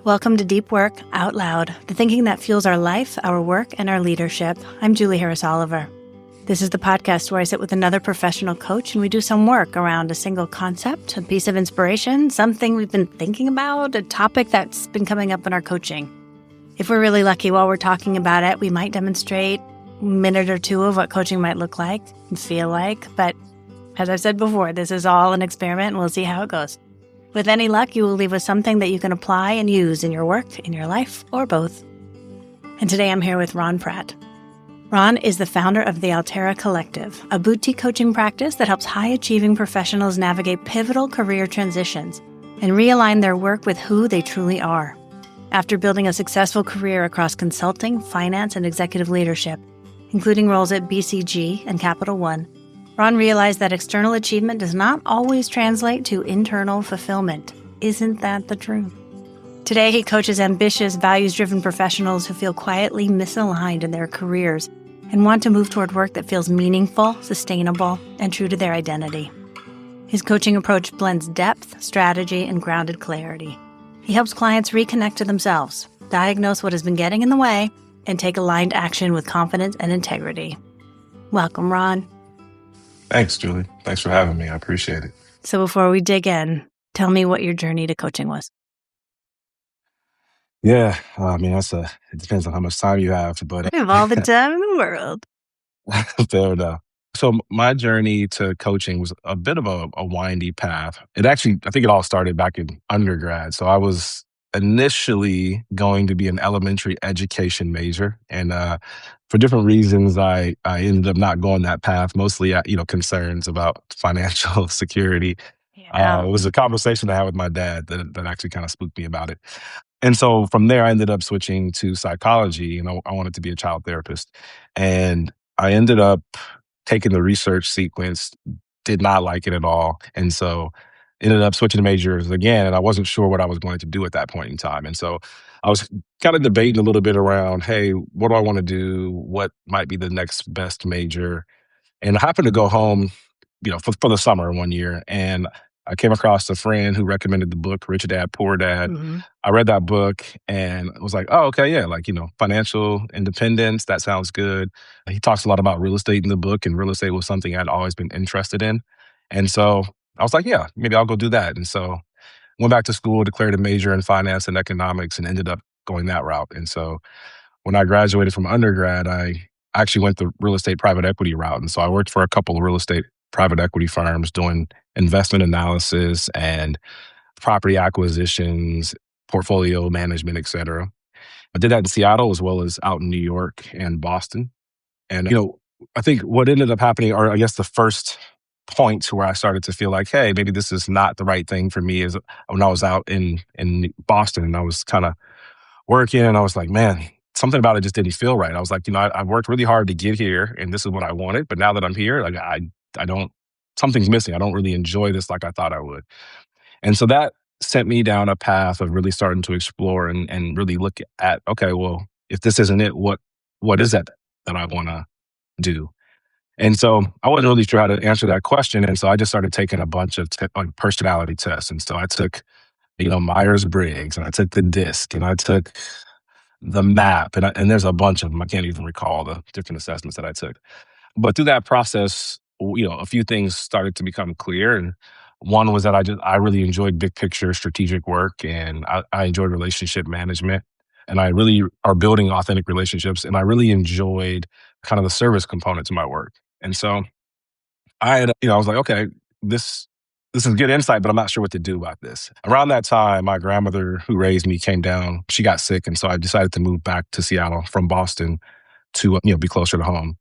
Welcome to Deep Work Out Loud, the thinking that fuels our life, our work, and our leadership. I'm Julie Harris Oliver. This is the podcast where I sit with another professional coach and we do some work around a single concept, a piece of inspiration, something we've been thinking about, a topic that's been coming up in our coaching. If we're really lucky while we're talking about it, we might demonstrate a minute or two of what coaching might look like and feel like. But as I've said before, this is all an experiment and we'll see how it goes. With any luck, you will leave with something that you can apply and use in your work, in your life, or both. And today I'm here with Ron Pratt. Ron is the founder of the Altera Collective, a boutique coaching practice that helps high-achieving professionals navigate pivotal career transitions and realign their work with who they truly are. After building a successful career across consulting, finance, and executive leadership, including roles at BCG and Capital One, Ron realized that external achievement does not always translate to internal fulfillment. Isn't that the truth? Today, he coaches ambitious, values-driven professionals who feel quietly misaligned in their careers and want to move toward work that feels meaningful, sustainable, and true to their identity. His coaching approach blends depth, strategy, and grounded clarity. He helps clients reconnect to themselves, diagnose what has been getting in the way, and take aligned action with confidence and integrity. Welcome, Ron. Thanks, Julie. Thanks for having me. I appreciate it. So before we dig in, tell me what your journey to coaching was. Yeah, it depends on how much time you have, but I have all the time in the world. fair enough. So my journey to coaching was a bit of a windy path. I think it all started back in undergrad. So I was initially going to be an elementary education major. And for different reasons, I ended up not going that path, mostly, concerns about financial security. Yeah. It was a conversation I had with my dad that actually kind of spooked me about it. And so from there, I ended up switching to psychology, and I wanted to be a child therapist. And I ended up taking the research sequence, did not like it at all. And so ended up switching majors again, and I wasn't sure what I was going to do at that point in time. And so I was kind of debating a little bit around, hey, what do I want to do? What might be the next best major? And I happened to go home, for the summer one year, and I came across a friend who recommended the book Rich Dad, Poor Dad. Mm-hmm. I read that book and was like, oh, okay, yeah, financial independence, that sounds good. He talks a lot about real estate in the book, and real estate was something I'd always been interested in. And so I was like, yeah, maybe I'll go do that. And so went back to school, declared a major in finance and economics, and ended up going that route. And so when I graduated from undergrad, I actually went the real estate private equity route. And so I worked for a couple of real estate private equity firms doing investment analysis and property acquisitions, portfolio management, et cetera. I did that in Seattle as well as out in New York and Boston. And, I think what ended up happening, or I guess the first point where I started to feel like, hey, maybe this is not the right thing for me, is when I was out in Boston and I was kind of working and I was like, man, something about it just didn't feel right. I was like, I worked really hard to get here and this is what I wanted. But now that I'm here, like I don't, something's missing. I don't really enjoy this like I thought I would. And so that sent me down a path of really starting to explore and really look at, okay, well, if this isn't it, what is that I want to do? And so I wasn't really sure how to answer that question. And so I just started taking a bunch of personality tests. And so I took, Myers-Briggs, and I took the DISC, and I took the MAP, and there's a bunch of them. I can't even recall the different assessments that I took. But through that process, a few things started to become clear. And one was that I really enjoyed big picture strategic work, and I enjoyed relationship management, and I really are building authentic relationships, and I really enjoyed kind of the service component to my work. And so I was like, okay, this is good insight, but I'm not sure what to do about this. Around that time, my grandmother who raised me came down. She got sick, and so I decided to move back to Seattle from Boston to be closer to home.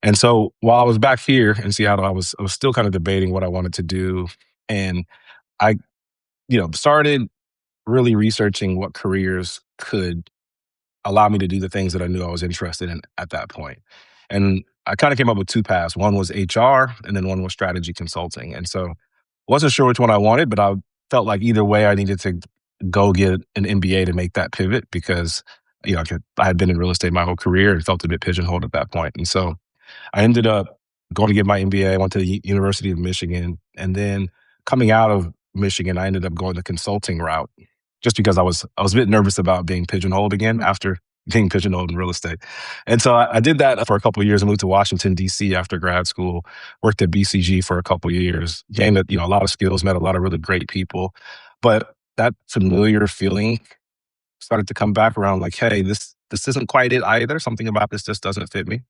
And so while I was back here in Seattle, I was still kind of debating what I wanted to do. And I, started really researching what careers could allow me to do the things that I knew I was interested in at that point. And I kind of came up with two paths. One was HR, and then one was strategy consulting. And so wasn't sure which one I wanted, but I felt like either way I needed to go get an MBA to make that pivot because, I had been in real estate my whole career and felt a bit pigeonholed at that point. And so I ended up going to get my MBA. I went to the University of Michigan. And then coming out of Michigan, I ended up going the consulting route just because I was a bit nervous about being pigeonholed again after being pigeonholed in real estate. And so I did that for a couple of years. I moved to Washington, D.C. after grad school, worked at BCG for a couple of years, gained a lot of skills, met a lot of really great people. But that familiar feeling started to come back around like, hey, this isn't quite it either. Something about this just doesn't fit me.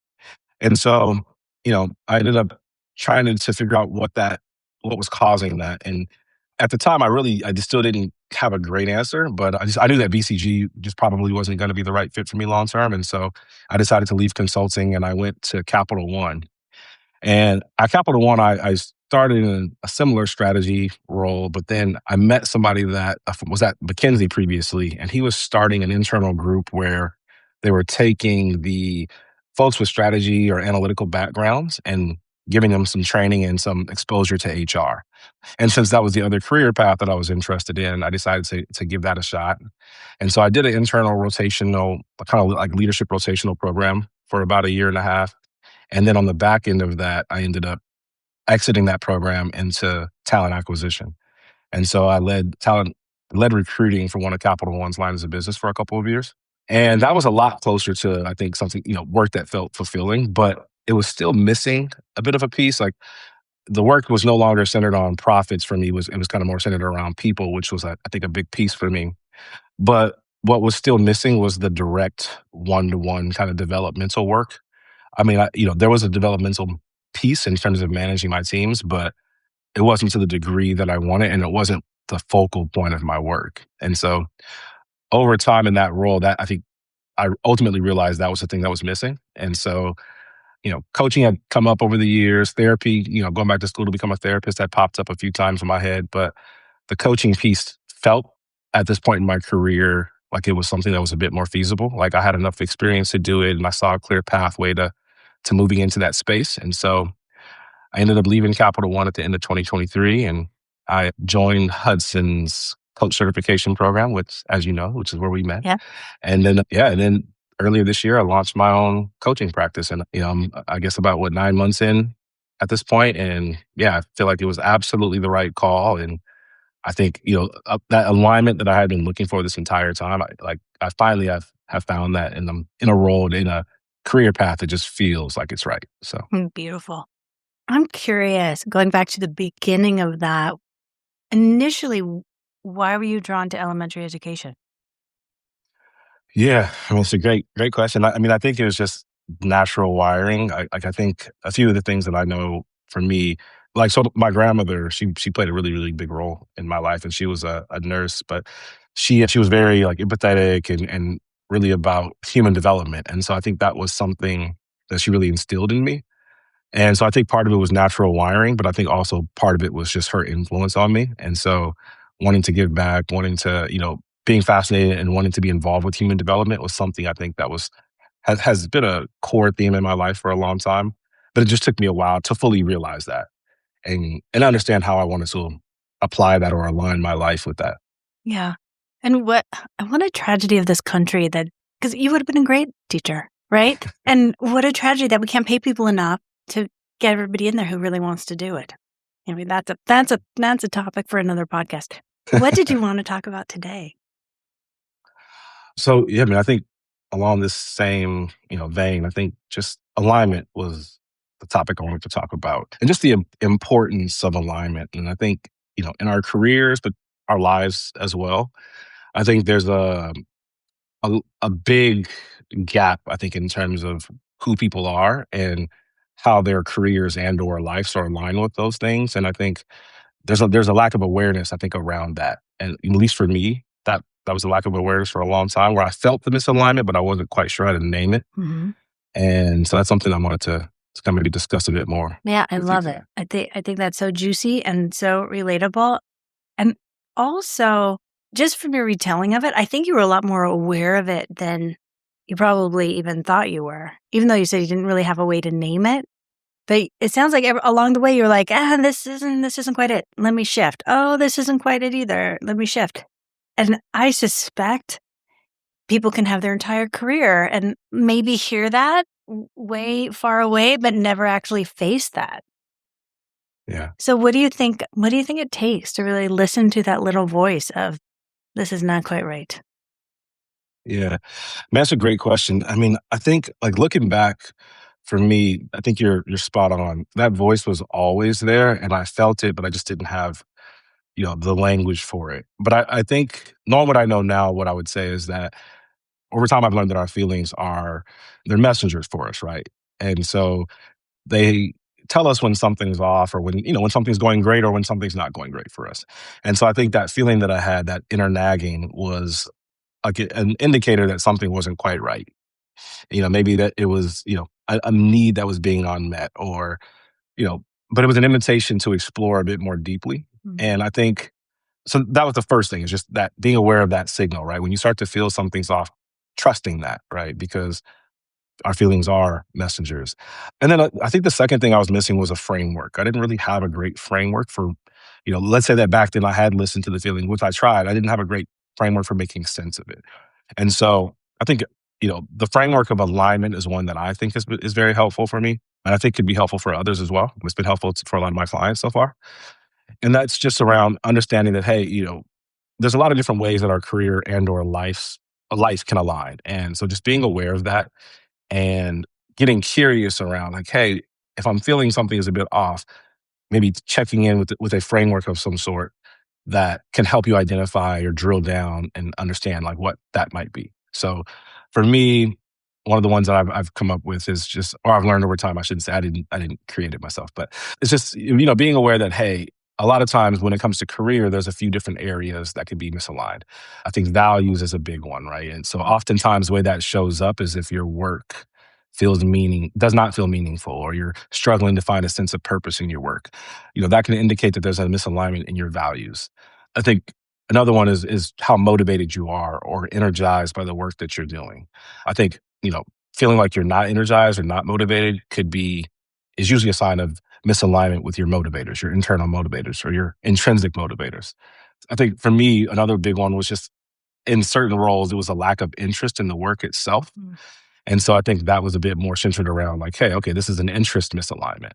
And so, I ended up trying to figure out what was causing that. And at the time, I just still didn't have a great answer, but I knew that BCG just probably wasn't going to be the right fit for me long term. And so I decided to leave consulting and I went to Capital One. And at Capital One, I started in a similar strategy role, but then I met somebody that was at McKinsey previously, and he was starting an internal group where they were taking the folks with strategy or analytical backgrounds and giving them some training and some exposure to HR. And since that was the other career path that I was interested in, I decided to give that a shot. And so I did an internal rotational, kind of like leadership rotational program for about a year and a half. And then on the back end of that, I ended up exiting that program into talent acquisition. And so I led recruiting for one of Capital One's lines of business for a couple of years. And that was a lot closer to, I think, something, work that felt fulfilling, but it was still missing a bit of a piece. Like the work was no longer centered on profits for me. It was kind of more centered around people, which was, I think, a big piece for me. But what was still missing was the direct one-to-one kind of developmental work. I mean, there was a developmental piece in terms of managing my teams, but it wasn't to the degree that I wanted, and it wasn't the focal point of my work. And so over time in that role, that I think I ultimately realized that was the thing that was missing. And so, coaching had come up over the years, therapy, going back to school to become a therapist had popped up a few times in my head, but the coaching piece felt at this point in my career like it was something that was a bit more feasible. Like I had enough experience to do it and I saw a clear pathway to moving into that space. And so I ended up leaving Capital One at the end of 2023 and I joined Hudson's coach certification program, which, as you know, which is where we met. Yeah. And then earlier this year, I launched my own coaching practice. And, I'm, I guess about 9 months in at this point. And yeah, I feel like it was absolutely the right call. And I think, that alignment that I had been looking for this entire time, I finally have found that and I'm in a role, in a career path that just feels like it's right. So Beautiful. I'm curious, going back to the beginning of that, initially, why were you drawn to elementary education? yeah, I mean, it's a great question. I think it was just natural wiring. I think a few of the things that I know for me, like, so my grandmother, she played a really, really big role in my life and she was a nurse, but she was very like empathetic and really about human development. And so I think that was something that she really instilled in me. And so I think part of it was natural wiring, but I think also part of it was just her influence on me. And so wanting to give back, wanting to, being fascinated and wanting to be involved with human development was something I think that has been a core theme in my life for a long time. But it just took me a while to fully realize that and understand how I wanted to apply that or align my life with that. Yeah. And what a tragedy of this country that, because you would have been a great teacher, right? And what a tragedy that we can't pay people enough to get everybody in there who really wants to do it. I mean, that's a topic for another podcast. What did you want to talk about today? So yeah, I think along this same, vein, I think just alignment was the topic I wanted to talk about. And just the importance of alignment. And I think, in our careers, but our lives as well. I think there's a big gap, I think, in terms of who people are and how their careers and or lives are aligned with those things. And I think there's a lack of awareness, I think, around that. And at least for me, that was a lack of awareness for a long time where I felt the misalignment, but I wasn't quite sure how to name it. Mm-hmm. And so that's something I wanted to kind of maybe discuss a bit more. Yeah, I with you love today. it. I think that's so juicy and so relatable. And also, just from your retelling of it, I think you were a lot more aware of it than you probably even thought you were, even though you said you didn't really have a way to name it. But it sounds like along the way, you're like, this isn't quite it. Let me shift. Oh, this isn't quite it either. Let me shift. And I suspect people can have their entire career and maybe hear that way far away, but never actually face that. Yeah. So what do you think it takes to really listen to that little voice of this is not quite right? Yeah. Man, that's a great question. I mean, I think like looking back for me, I think you're spot on. That voice was always there and I felt it, but I just didn't have, the language for it. But I think knowing what I know now, what I would say is that over time I've learned that our feelings they're messengers for us, right? And so they tell us when something's off or when something's going great or when something's not going great for us. And so I think that feeling that I had, that inner nagging was like an indicator that something wasn't quite right. Maybe that it was, a need that was being unmet or, you know, but it was an invitation to explore a bit more deeply. Mm. And I think so that was the first thing is just that being aware of that signal, right? When you start to feel something's off, trusting that, right? Because our feelings are messengers. And then I think the second thing I was missing was a framework. I didn't really have a great framework for, let's say that back then I had listened to the feeling, which I tried. I didn't have a great framework for making sense of it. And so I think, the framework of alignment is one that I think is very helpful for me. And I think could be helpful for others as well. It's been helpful for a lot of my clients so far. And that's just around understanding that, hey, there's a lot of different ways that our career and or a life can align. And so just being aware of that and getting curious around like, hey, if I'm feeling something is a bit off, maybe checking in with a framework of some sort that can help you identify or drill down and understand like what that might be. So for me, one of the ones that I've come up with is just, or I've learned over time, I shouldn't say I didn't create it myself, but it's just, being aware that, hey, a lot of times when it comes to career, there's a few different areas that could be misaligned. I think values is a big one, right? And so oftentimes the way that shows up is if your work does not feel meaningful, or you're struggling to find a sense of purpose in your work. That can indicate that there's a misalignment in your values. I think another one is how motivated you are or energized by the work that you're doing. I think, feeling like you're not energized or not motivated is usually a sign of misalignment with your motivators, your internal motivators or your intrinsic motivators. I think for me, another big one was just in certain roles, it was a lack of interest in the work itself. Mm. And so I think that was a bit more centered around like, hey, okay, this is an interest misalignment.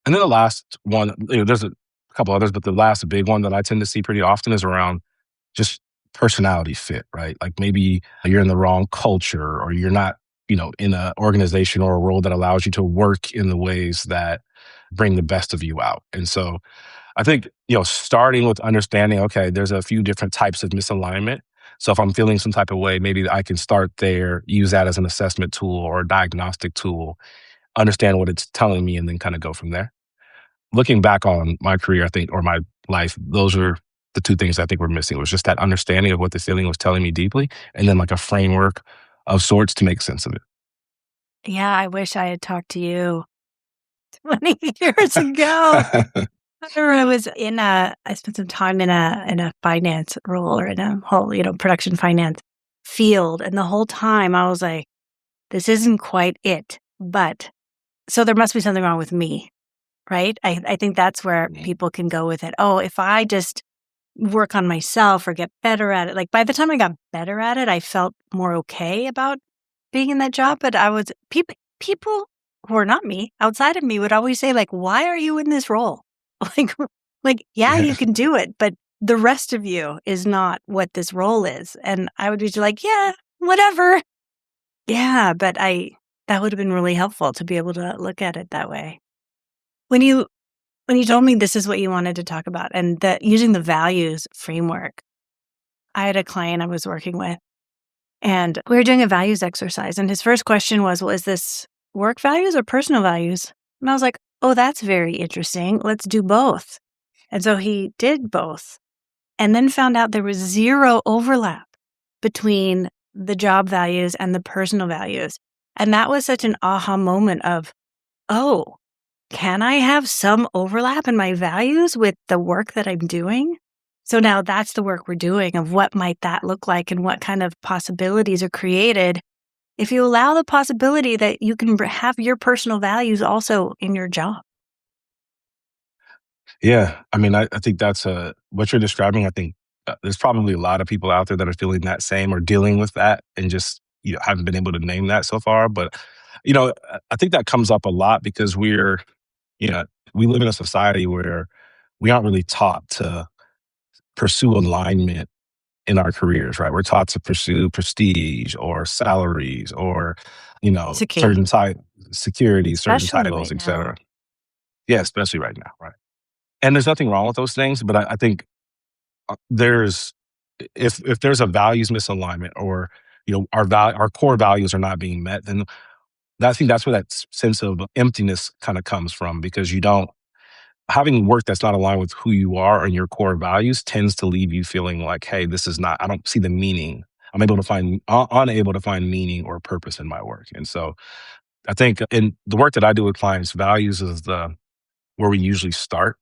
And then the last one, there's a couple others, but the last big one that I tend to see pretty often is around just personality fit, right? Like maybe you're in the wrong culture or you're not, in an organization or a role that allows you to work in the ways that bring the best of you out. And so I think, starting with understanding, okay, there's a few different types of misalignment. So if I'm feeling some type of way, maybe I can start there, use that as an assessment tool or a diagnostic tool, understand what it's telling me, and then kind of go from there. Looking back on my career, I think, or my life, those are the two things I think were missing. It was just that understanding of what the feeling was telling me deeply, and then like a framework of sorts to make sense of Yeah, I wish I had talked to you 20 years ago. it. I remember I spent some time in a finance role or in a whole, production finance field. And the whole time I was like, this isn't quite it. But so there must be something wrong with me, right? I think that's where people can go with it. Oh, if I just work on myself or get better at it. Like by the time I got better at it, I felt more okay about being in that job. But people who are not me, outside of me, would always say, like, why are you in this role? Like, yeah, Yeah. you can do it, but the rest of you is not what this role is. And I would be just like, yeah, whatever. Yeah, but that would have been really helpful to be able to look at it that way. When you when you told me this is what you wanted to talk about and that using the values framework, I had a client I was working with and we were doing a values exercise. And his first question was, well, is this work values or personal values? And I was like, oh, that's very interesting. Let's do both. And so he did both and then found out there was zero overlap between the job values and the personal values. And that was such an aha moment of, oh, can I have some overlap in my values with the work that I'm doing? So now that's the work we're doing of what might that look like and what kind of possibilities are created if you allow the possibility that you can have your personal values also in your job. Yeah, I mean, I think that's what you're describing. I think there's probably a lot of people out there that are feeling that same or dealing with that, and just haven't been able to name that so far. But I think that comes up a lot because you know we live in a society where we aren't really taught to pursue alignment in our careers, right? We're taught to pursue prestige or salaries or, Security, certain type security, certain especially titles, right et cetera. now. Yeah, especially right now, right? And there's nothing wrong with those things, but I think there's if there's a values misalignment or our core values are not being met, then I think that's where that sense of emptiness kind of comes from because you don't having work that's not aligned with who you are and your core values tends to leave you feeling like, hey, this is not, I don't see the meaning. I'm unable to find meaning or purpose in my work. And so I think in the work that I do with clients, values is where we usually start.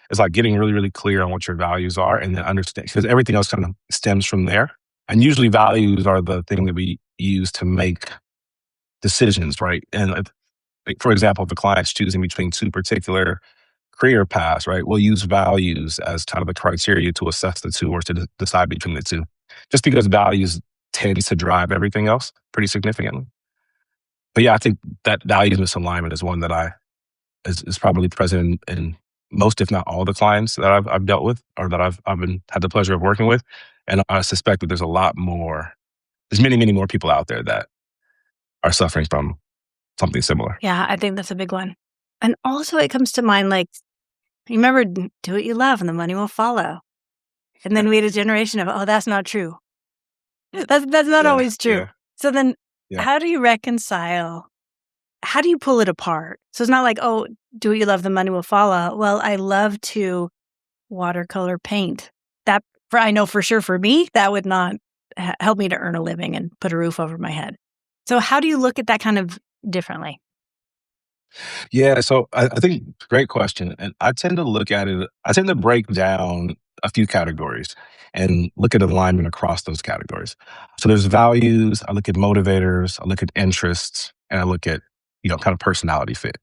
It's like getting really, really clear on what your values are and then understand, because everything else kind of stems from there. And usually values are the thing that we use to make decisions, right? And like, for example, if the client's choosing between two particular career paths, right, we'll use values as kind of the criteria to assess the two or to decide between the two, just because values tends to drive everything else pretty significantly. But yeah, I think that values misalignment is one that is probably present in most, if not all, the clients that I've dealt with or that I've had the pleasure of working with. And I suspect that there's a lot more, there's many, many more people out there that are suffering from something similar. Yeah, I think that's a big one. And also, it comes to mind like, you remember, do what you love and the money will follow. And then we had a generation of, oh, that's not true. That's not Yeah, always true. yeah, So then, yeah. how do you reconcile? How do you pull it apart? So it's not like, oh, do what you love, the money will follow. Well, I love to watercolor paint. That, I know for sure for me, that would not help me to earn a living and put a roof over my head. So how do you look at that kind of differently? Yeah, so I think great question. And I tend to look at it, I tend to break down a few categories and look at alignment across those categories. So there's values, I look at motivators, I look at interests, and I look at, kind of personality fit.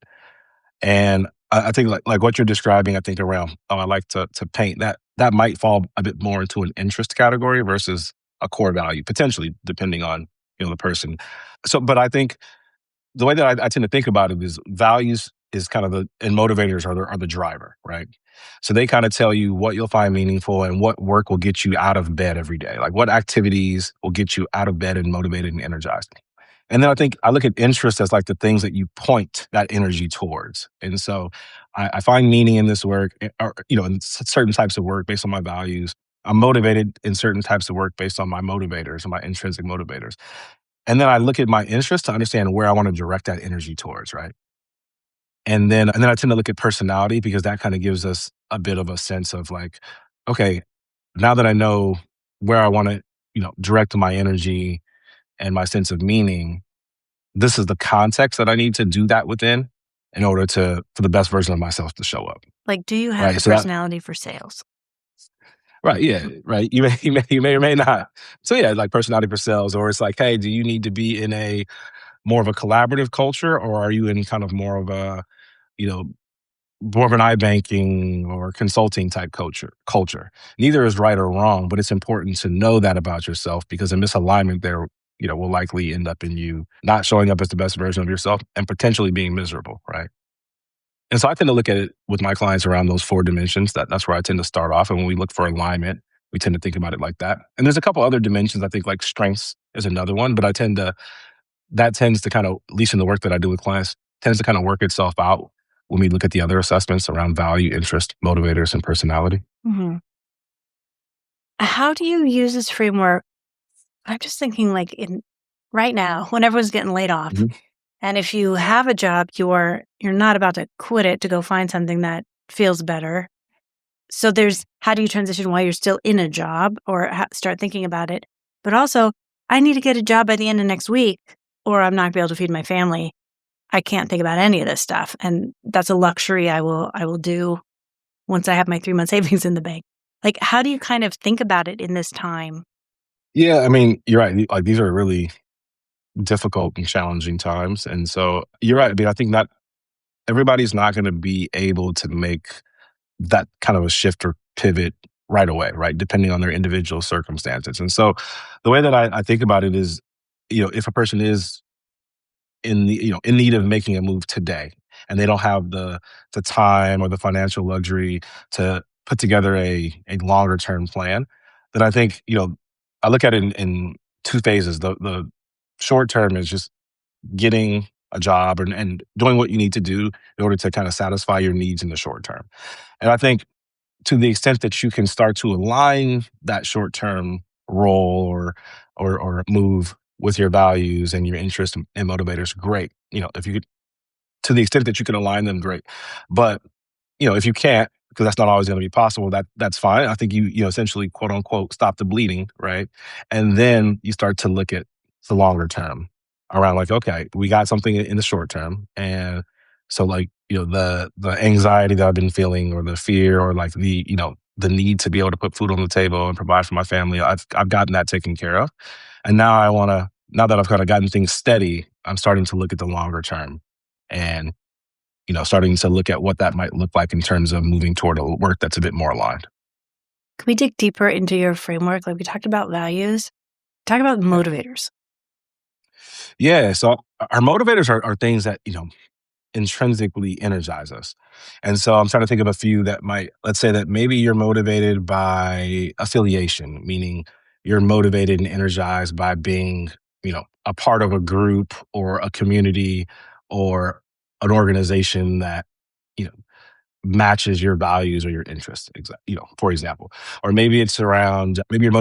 And I think like what you're describing, I think around, I like to paint that might fall a bit more into an interest category versus a core value, potentially, depending on, the person. So, but I think the way that I tend to think about it is values is kind of and motivators are the driver, right? So they kind of tell you what you'll find meaningful and what work will get you out of bed every day. Like what activities will get you out of bed and motivated and energized. And then I think I look at interest as like the things that you point that energy towards. And so I find meaning in this work, or, in certain types of work based on my values. I'm motivated in certain types of work based on my motivators and my intrinsic motivators. And then I look at my interests to understand where I want to direct that energy towards, right? And then I tend to look at personality because that kind of gives us a bit of a sense of like, okay, now that I know where I want to, direct my energy and my sense of meaning, this is the context that I need to do that within in order for the best version of myself to show up. Like, do you have Right. the So that personality for sales? right, yeah, right. You may or may not. So yeah, like personality for sales, or it's like, hey, do you need to be in a more of a collaborative culture, or are you in kind of more of a, you know, more of an iBanking or consulting type culture? Neither is right or wrong, but it's important to know that about yourself because a misalignment there, will likely end up in you not showing up as the best version of yourself and potentially being miserable, right? And so I tend to look at it with my clients around those four dimensions. That's where I tend to start off. And when we look for alignment, we tend to think about it like that. And there's a couple other dimensions. I think like strengths is another one, but that tends to kind of, at least in the work that I do with clients, tends to kind of work itself out when we look at the other assessments around value, interest, motivators, and personality. Hmm. How do you use this framework? I'm just thinking like in right now, when everyone's getting laid off, Mhm. and if you have a job, you're not about to quit it to go find something that feels better. So there's how do you transition while you're still in a job or start thinking about it? But also, I need to get a job by the end of next week, or I'm not gonna be able to feed my family. I can't think about any of this stuff, and that's a luxury I will do once I have my 3-month savings in the bank. Like, how do you kind of think about it in this time? Yeah, I mean, you're right. Like these are really difficult and challenging times. And so you're right. I mean, I think not everybody's not going to be able to make that kind of a shift or pivot right away, right? Depending on their individual circumstances. And so the way that I think about it is, if a person is in need of making a move today and they don't have the time or the financial luxury to put together a longer term plan, then I think, I look at it in two phases. The short term is just getting a job and doing what you need to do in order to kind of satisfy your needs in the short term. And I think to the extent that you can start to align that short term role or move with your values and your interests and motivators, great. If you could, to the extent that you can align them, great. But if you can't, because that's not always going to be possible, that's fine. I think you essentially, quote unquote, stop the bleeding, right? And then you start to look at the longer term around like, okay, we got something in the short term. And so like, the anxiety that I've been feeling or the fear or like the need to be able to put food on the table and provide for my family, I've gotten that taken care of. And now that I've kind of gotten things steady, I'm starting to look at the longer term and starting to look at what that might look like in terms of moving toward a work that's a bit more aligned. Can we dig deeper into your framework? Like we talked about values, talk about Yeah. motivators. Yeah. So our motivators are things that, intrinsically energize us. And so I'm trying to think of a few that let's say that maybe you're motivated by affiliation, meaning you're motivated and energized by being, a part of a group or a community or an organization that, you know, matches your values or your interests, for example. Or maybe it's around, maybe you're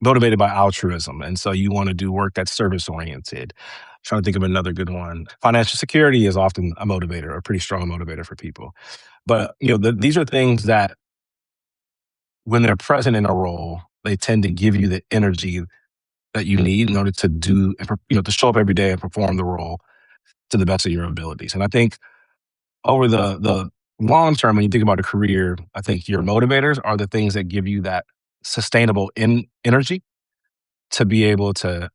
motivated by altruism. And so you want to do work that's service oriented. Trying to think of another good one. Financial security is often a motivator, a pretty strong motivator for people. But, these are things that when they're present in a role, they tend to give you the energy that you need in order to do, to show up every day and perform the role to the best of your abilities. And I think over the long term, when you think about a career, I think your motivators are the things that give you that sustainable energy to be able to,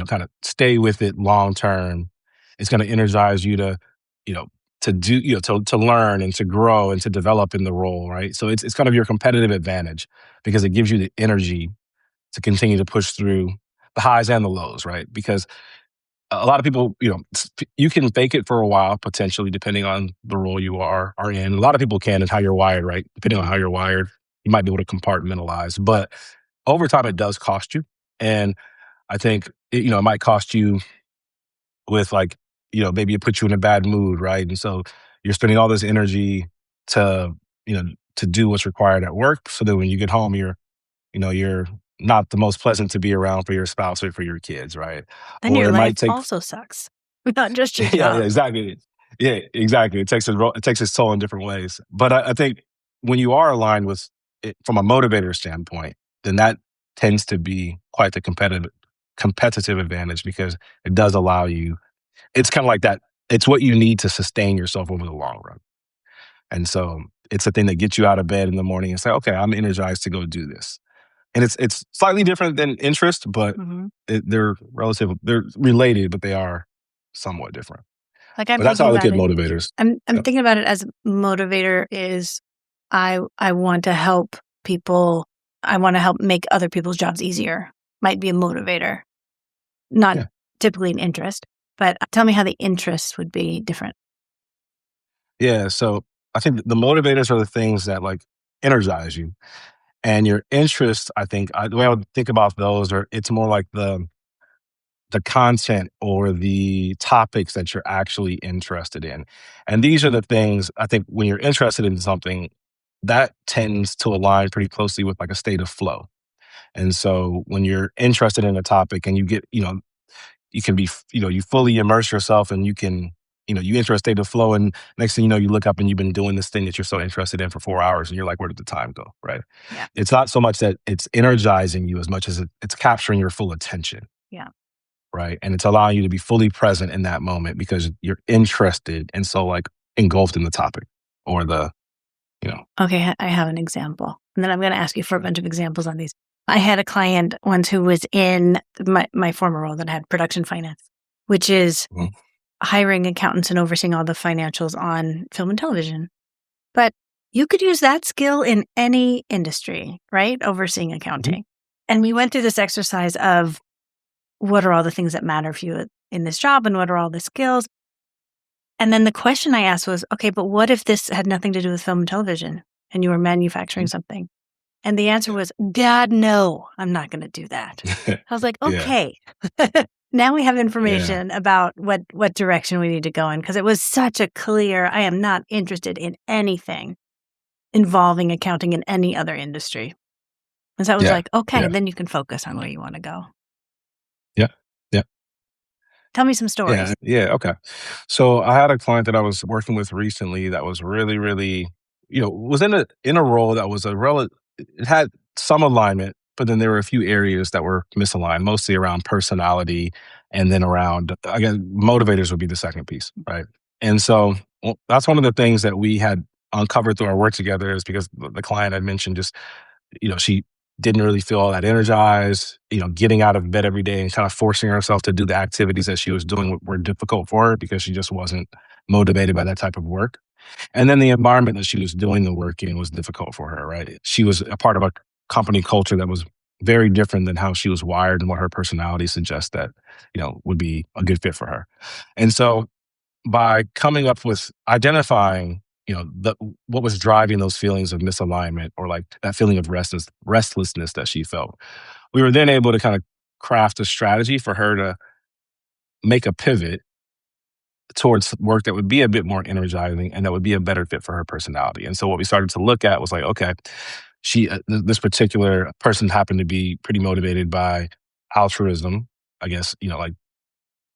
kind of stay with it long term. It's going to energize you to, you know, to do, to learn and to grow and to develop in the role, right? So it's kind of your competitive advantage because it gives you the energy to continue to push through the highs and the lows, right? Because a lot of people, you can fake it for a while, potentially, depending on the role you are in. A lot of people can and how you're wired, right? Depending on how you're wired, you might be able to compartmentalize. But over time, it does cost you. And I think, it might cost you with like, maybe it puts you in a bad mood, right? And so you're spending all this energy to, to do what's required at work. So that when you get home, you're not the most pleasant to be around for your spouse or for your kids, right? Then Or your it life might take also sucks, not just your yeah, job. exactly. Yeah, exactly. It takes its toll in different ways. But I think when you are aligned with it from a motivator standpoint, then that tends to be quite the competitive advantage because it does allow you. It's kind of like that. It's what you need to sustain yourself over the long run. And so it's the thing that gets you out of bed in the morning and say, okay, I'm energized to go do this. And it's slightly different than interest, but Mhm. they're related, but they are somewhat different. Like I'm But that's how thinking I look about at it. motivators. I'm Yep. thinking about it as motivator is I want to help people. I want to help make other people's jobs easier. Might be a motivator, not Yeah. typically an interest. But tell me how the interests would be different. Yeah. So I think the motivators are the things that like energize you. And your interests, I think, the way I would think about those are it's more like the content or the topics that you're actually interested in. And these are the things I think when you're interested in something, that tends to align pretty closely with like a state of flow. And so when you're interested in a topic and you get, you can be, you fully immerse yourself and you can, you enter a state of flow and next thing you know, you look up and you've been doing this thing that you're so interested in for 4 hours and you're like, where did the time go? Right. Yeah. It's not so much that it's energizing you as much as it's capturing your full attention. Yeah. Right. And it's allowing you to be fully present in that moment because you're interested and so like engulfed in the topic or you know, Okay, I have an example. And then I'm going to ask you for a bunch of examples on these. I had a client once who was in my former role that had production finance, which is Mhm. hiring accountants and overseeing all the financials on film and television. But you could use that skill in any industry, right? Overseeing accounting. And we went through this exercise of what are all the things that matter for you in this job and what are all the skills? And then the question I asked was, okay, but what if this had nothing to do with film and television and you were manufacturing something? And the answer was, God, no, I'm not going to do that. I was like, Yeah. okay. Now we have Yeah. information about what direction we need to go in, because it was such a clear, I am not interested in anything involving accounting in any other industry. And so I was Yeah. like, okay, Yeah. then you can focus on where you want to go. Yeah. Yeah. Tell me some stories. Yeah. Okay. So I had a client that I was working with recently that was really, really, was in a role that was it had some alignment, but then there were a few areas that were misaligned, mostly around personality, and then around, I guess, motivators would be the second piece, right? And so that's one of the things that we had uncovered through our work together, is because the client had mentioned just, she didn't really feel all that energized, getting out of bed every day and kind of forcing herself to do the activities that she was doing were difficult for her because she just wasn't motivated by that type of work. And then the environment that she was doing the work in was difficult for her, right? She was a part of a company culture that was very different than how she was wired and what her personality suggests that, would be a good fit for her. And so by coming up with identifying, what was driving those feelings of misalignment, or like that feeling of restlessness that she felt, we were then able to kind of craft a strategy for her to make a pivot towards work that would be a bit more energizing and that would be a better fit for her personality. And so what we started to look at was like, okay, this particular person happened to be pretty motivated by altruism, I guess, like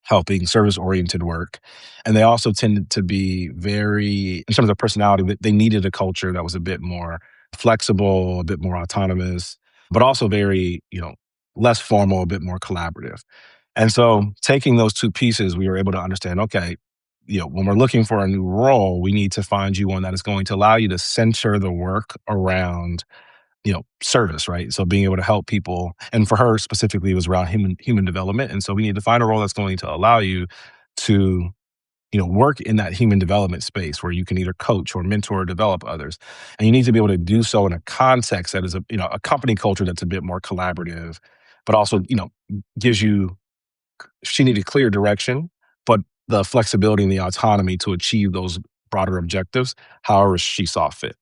helping, service oriented work. And they also tended to be very, in terms of personality, they needed a culture that was a bit more flexible, a bit more autonomous, but also very, less formal, a bit more collaborative. And so taking those two pieces, we were able to understand, okay, when we're looking for a new role, we need to find you one that is going to allow you to center the work around, service, right? So being able to help people. And for her specifically, it was around human development. And so we need to find a role that's going to allow you to, work in that human development space where you can either coach or mentor or develop others. And you need to be able to do so in a context that is a company culture that's a bit more collaborative, but also, gives you, she needed clear direction, but the flexibility and the autonomy to achieve those broader objectives, however she saw fit.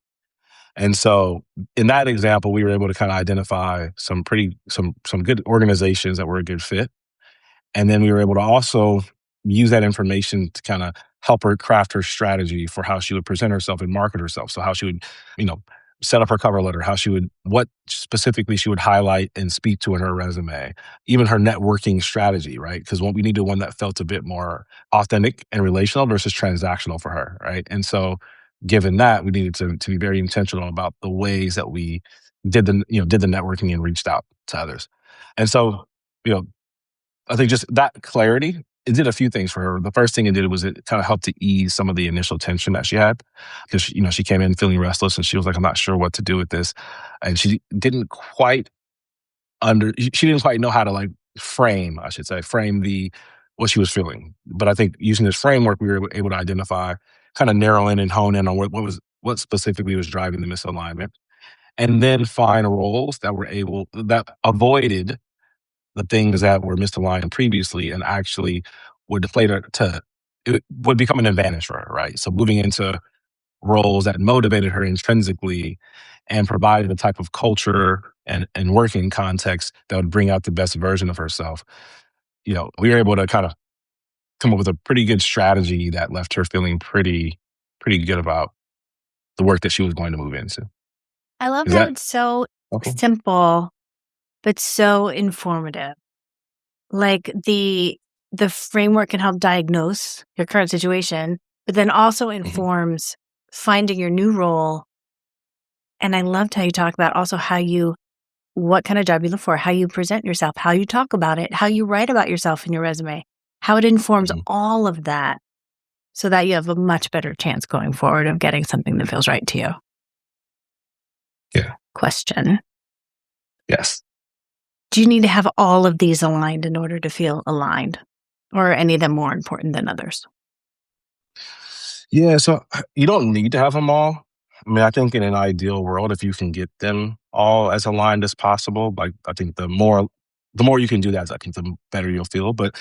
And so in that example, we were able to kind of identify some good organizations that were a good fit. And then we were able to also use that information to kind of help her craft her strategy for how she would present herself and market herself. So how she would, you know, set up her cover letter, what specifically she would highlight and speak to in her resume, even her networking strategy, right? Because we needed one that felt a bit more authentic and relational versus transactional for her, right? And so given that, we needed to be very intentional about the ways that we did the networking and reached out to others. And so, you know, I think just that clarity, it did a few things for her. The first thing it did was it kind of helped to ease some of the initial tension that she had, because she came in feeling restless and she was like, I'm not sure what to do with this. And she didn't quite know how to frame what she was feeling. But I think using this framework, we were able to identify, kind of narrow in and hone in on what specifically was driving the misalignment, and then find roles that avoided the things that were misaligned previously and actually would it would become an advantage for her, right? So moving into roles that motivated her intrinsically and provided the type of culture and working context that would bring out the best version of herself. We were able to kind of come up with a pretty good strategy that left her feeling pretty good about the work that she was going to move into. I love Is how that it's so okay? simple, but so informative. Like the framework can help diagnose your current situation, but then also Mhm. informs finding your new role. And I loved how you talk about also what kind of job you look for, how you present yourself, how you talk about it, how you write about yourself in your resume, how it informs Mhm. all of that so that you have a much better chance going forward of getting something that feels right to you. Yeah. Question. Yes. Do you need to have all of these aligned in order to feel aligned? Or are any of them more important than others? Yeah, so you don't need to have them all. I mean, I think in an ideal world, if you can get them all as aligned as possible, like I think the more you can do that, I think the better you'll feel. But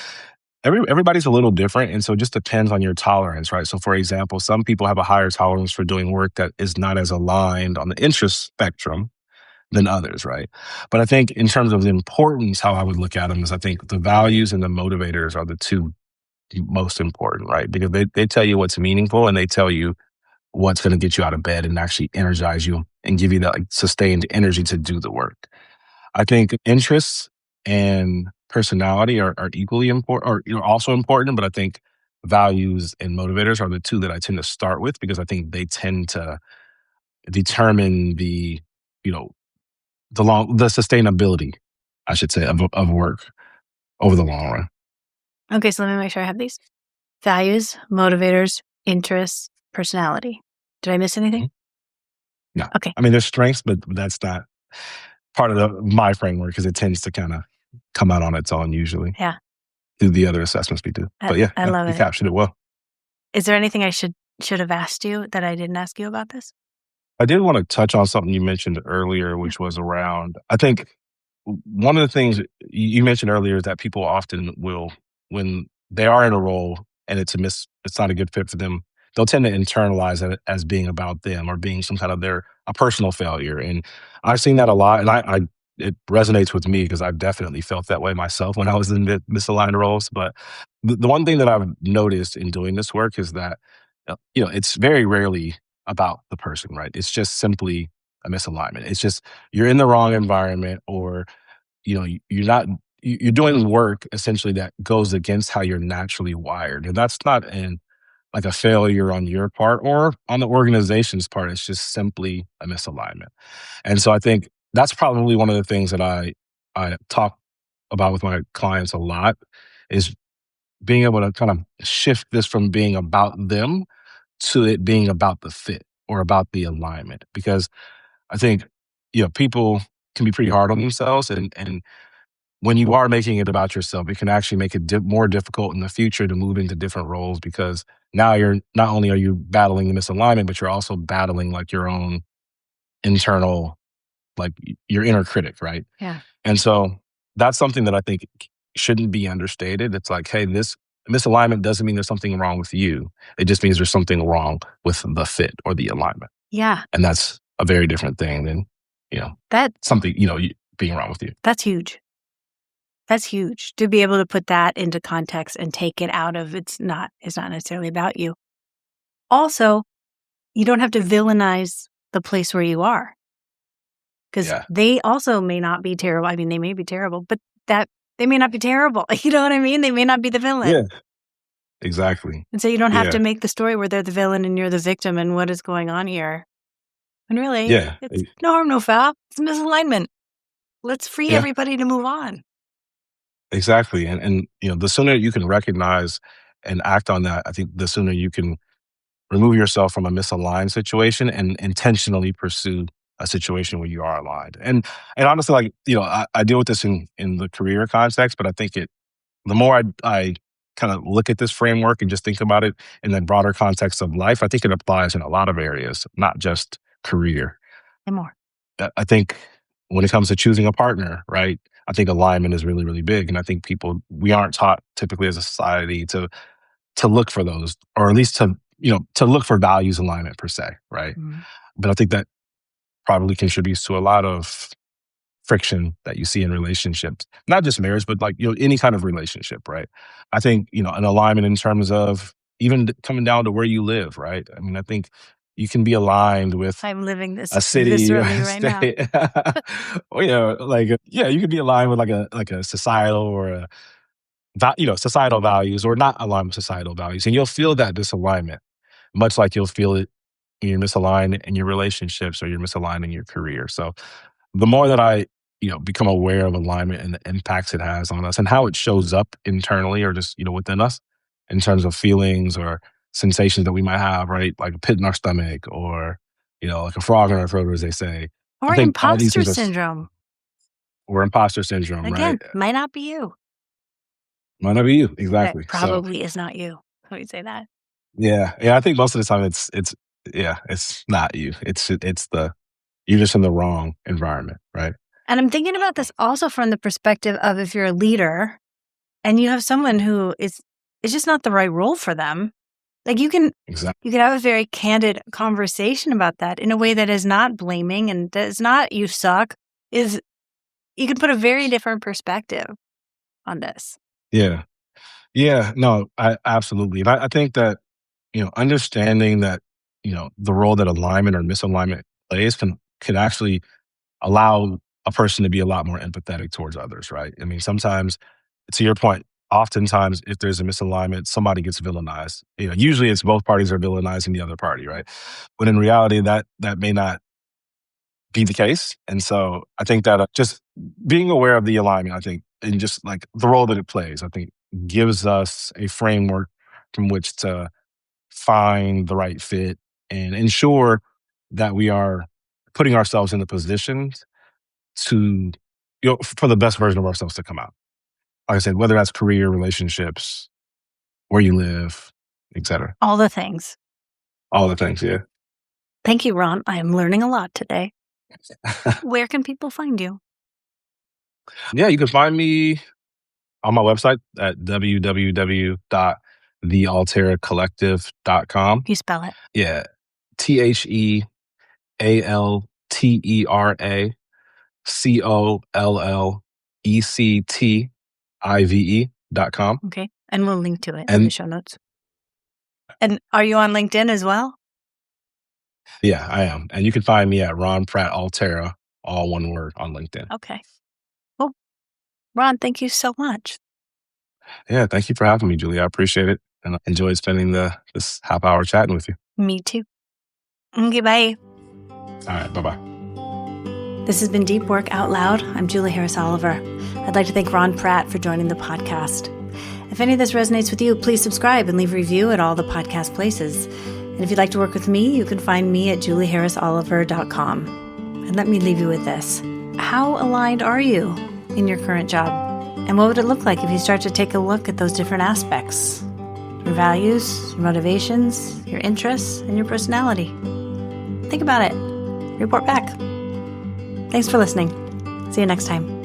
everybody's a little different, and so it just depends on your tolerance, right? So, for example, some people have a higher tolerance for doing work that is not as aligned on the interest spectrum, than others, right? But I think in terms of the importance, how I would look at them is I think the values and the motivators are the two most important, right? Because they tell you what's meaningful and they tell you what's going to get you out of bed and actually energize you and give you that like sustained energy to do the work. I think interests and personality are equally important or also important, but I think values and motivators are the two that I tend to start with because I think they tend to determine you know, the sustainability, I should say, of work over the long run. Okay, so let me make sure I have these. Values, motivators, interests, personality. Did I miss anything? No. Okay. I mean, there's strengths, but that's not part of my framework because it tends to kind of come out on its own usually Yeah. through the other assessments we do. But yeah, I love you it. captured it well. Is there anything I should have asked you that I didn't ask you about this? I did want to touch on something you mentioned earlier, which was around, I think one of the things you mentioned earlier is that people often will, when they are in a role and it's not a good fit for them, they'll tend to internalize it as being about them or being some kind of a personal failure. And I've seen that a lot. And it resonates with me because I've definitely felt that way myself when I was in misaligned roles. But the one thing that I've noticed in doing this work is that, it's very rarely about the person, right? It's just simply a misalignment. It's just you're in the wrong environment or you're not you're doing work essentially that goes against how you're naturally wired. And that's not like a failure on your part or on the organization's part. It's just simply a misalignment. And so I think that's probably one of the things that I talk about with my clients a lot is being able to kind of shift this from being about them to it being about the fit or about the alignment. Because I think, people can be pretty hard on themselves and when you are making it about yourself, it can actually make it more difficult in the future to move into different roles because now you're not only are you battling the misalignment, but you're also battling like your own internal, like your inner critic, right? Yeah. And so that's something that I think shouldn't be understated. It's like, hey, this misalignment doesn't mean there's something wrong with you. It just means there's something wrong with the fit or the alignment. Yeah. And that's a very different thing than, something, being wrong with you. That's huge. That's huge to be able to put that into context and take it out of it's not necessarily about you. Also, you don't have to villainize the place where you are because they also may not be terrible. I mean, they may be terrible, but they may not be terrible. You know what I mean? They may not be the villain. Yeah, exactly. And so you don't have to make the story where they're the villain and you're the victim and what is going on here. And really, it's no harm, no foul. It's misalignment. Let's free everybody to move on. Exactly. And the sooner you can recognize and act on that, I think the sooner you can remove yourself from a misaligned situation and intentionally pursue a situation where you are aligned. And honestly, like, I deal with this in the career context, but I think the more I kind of look at this framework and just think about it in the broader context of life, I think it applies in a lot of areas, not just career. And more. I think when it comes to choosing a partner, right? I think alignment is really, really big. And I think we aren't taught typically as a society to look for those, or at least to look for values alignment per se, right? Mm-hmm. But I think that probably contributes to a lot of friction that you see in relationships, not just marriage, but like, any kind of relationship, right? I think, an alignment in terms of even coming down to where you live, right? I mean, I think you can be aligned with I'm living this a city or a right now. state. Or, you could be aligned with like a societal or societal values or not aligned with societal values. And you'll feel that disalignment, much like you'll feel it when you're misaligned in your relationships or you're misaligned in your career. So the more that I, become aware of alignment and the impacts it has on us and how it shows up internally or just, within us in terms of feelings or sensations that we might have, right? Like a pit in our stomach or, like a frog in our throat, as they say. Or I think all these imposter things syndrome. or imposter syndrome, Again, right? might not be you. Might not be you, exactly. That probably is not you. Let me say that. Yeah. I think most of the time it's not you. You're just in the wrong environment, right? And I'm thinking about this also from the perspective of if you're a leader and you have someone who is just not the right role for them, Like you can Exactly. have a very candid conversation about that in a way that is not blaming and does not you suck. You can put a very different perspective on this. Yeah. Yeah. No, absolutely. And I think that, understanding that, the role that alignment or misalignment plays can actually allow a person to be a lot more empathetic towards others, right? I mean, sometimes, to your point, oftentimes if there's a misalignment, somebody gets villainized. Usually it's both parties are villainizing the other party, right? But in reality, that may not be the case. And so I think that just being aware of the alignment, I think, and just like the role that it plays, I think gives us a framework from which to find the right fit and ensure that we are putting ourselves in a position to, for the best version of ourselves to come out. Like I said, whether that's career, relationships, where you live, etc. All the things. All the things, yeah. Thank you, Ron. I am learning a lot today. Where can people find you? Yeah, you can find me on my website at www.thealteracollective.com. You spell it. Yeah. TheAlteracollective.com. Okay. And we'll link to it in the And show notes. And are you on LinkedIn as well? yeah, I am. And you can find me at Ron Pratt Altera, all one word, on LinkedIn. Okay. Well, Ron, thank you so much. Yeah, thank you for having me, Julie. I appreciate it. And I enjoyed spending this half hour chatting with you. Me too. Okay, bye. All right, bye-bye. This has been Deep Work Out Loud. I'm Julie Harris Oliver. I'd like to thank Ron Pratt for joining the podcast. If any of this resonates with you, please subscribe and leave a review at all the podcast places. And if you'd like to work with me, you can find me at julieharrisoliver.com. And let me leave you with this. How aligned are you in your current job? And what would it look like if you start to take a look at those different aspects? Your values, your motivations, your interests, and your personality. Think about it. Report back. Thanks for listening. See you next time.